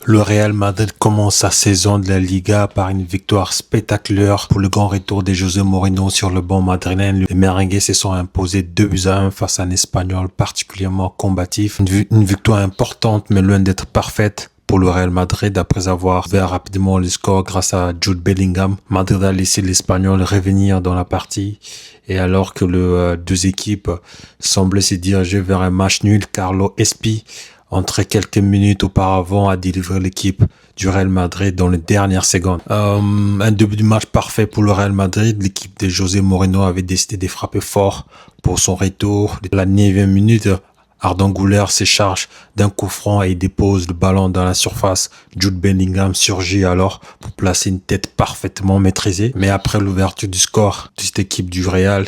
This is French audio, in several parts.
Le Real Madrid commence sa saison de la Liga par une victoire spectaculaire pour le grand retour de José Mourinho sur le banc madrilène. Les merengues se sont imposés 2-1 face à un Espagnol particulièrement combatif. Une victoire importante mais loin d'être parfaite pour le Real Madrid après avoir ouvert rapidement le score grâce à Jude Bellingham. Madrid a laissé l'Espagnol revenir dans la partie et alors que les deux équipes semblaient se diriger vers un match nul, Carlo Espi entré quelques minutes auparavant a délivré l'équipe du Real Madrid dans les dernières secondes. Un début de match parfait pour le Real Madrid. L'équipe de José Mourinho avait décidé de frapper fort pour son retour. À la 9e minute, Arda Güler se charge d'un coup franc et dépose le ballon dans la surface. Jude Bellingham surgit alors pour placer une tête parfaitement maîtrisée. Mais après l'ouverture du score de cette équipe du Real,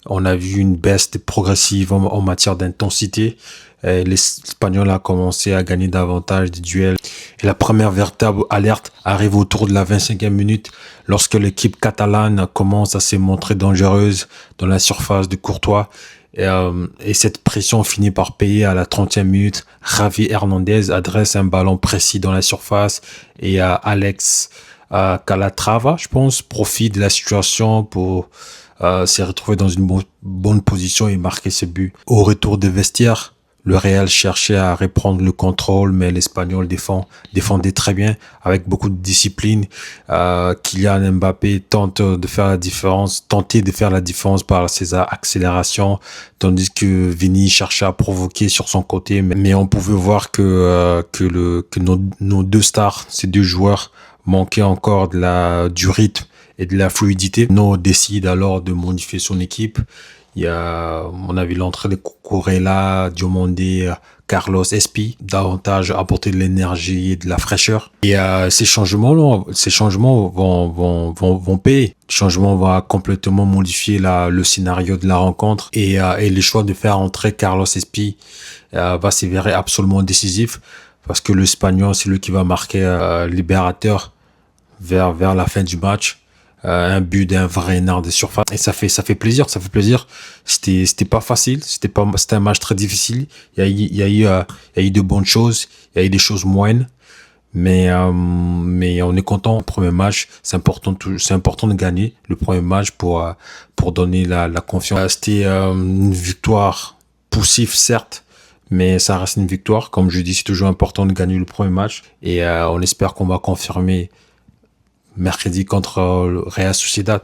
on a vu une baisse progressive en matière d'intensité. L'Espagnol a commencé à gagner davantage de duels. Et la première véritable alerte arrive autour de la 25e minute lorsque l'équipe catalane commence à se montrer dangereuse dans la surface de Courtois. Et cette pression finit par payer à la 30e minute. Javi Hernandez adresse un ballon précis dans la surface et Alex Calatrava, je pense, profite de la situation pour s'est retrouvé dans une bonne position et marquer ses buts. Au retour des vestiaires, le Real cherchait à reprendre le contrôle, mais l'Espagnol défendait très bien, avec beaucoup de discipline. Kylian Mbappé tentait de faire la différence par ses accélérations, tandis que Vini cherchait à provoquer sur son côté. Mais on pouvait voir que nos deux stars, ces deux joueurs, manquaient encore du rythme et de la fluidité. No décide alors de modifier son équipe. On a vu l'entrée de Cucurella, Diomandé, Carlos Espi, davantage apporter de l'énergie et de la fraîcheur. Et ces changements vont payer. Les changements vont complètement modifier le scénario de la rencontre et le choix de faire entrer Carlos Espi va s'avérer absolument décisif parce que l'Espagnol, c'est lui qui va marquer libérateur vers la fin du match. Un but d'un vrai nard de surface et ça fait plaisir. C'était pas facile, c'était un match très difficile. Il y a eu de bonnes choses, il y a eu des choses moyennes, mais on est content. Le premier match, c'est important de gagner le premier match pour donner la confiance. C'était une victoire poussive certes, mais ça reste une victoire. Comme je dis, c'est toujours important de gagner le premier match et on espère qu'on va confirmer mercredi contre le Real Sociedad.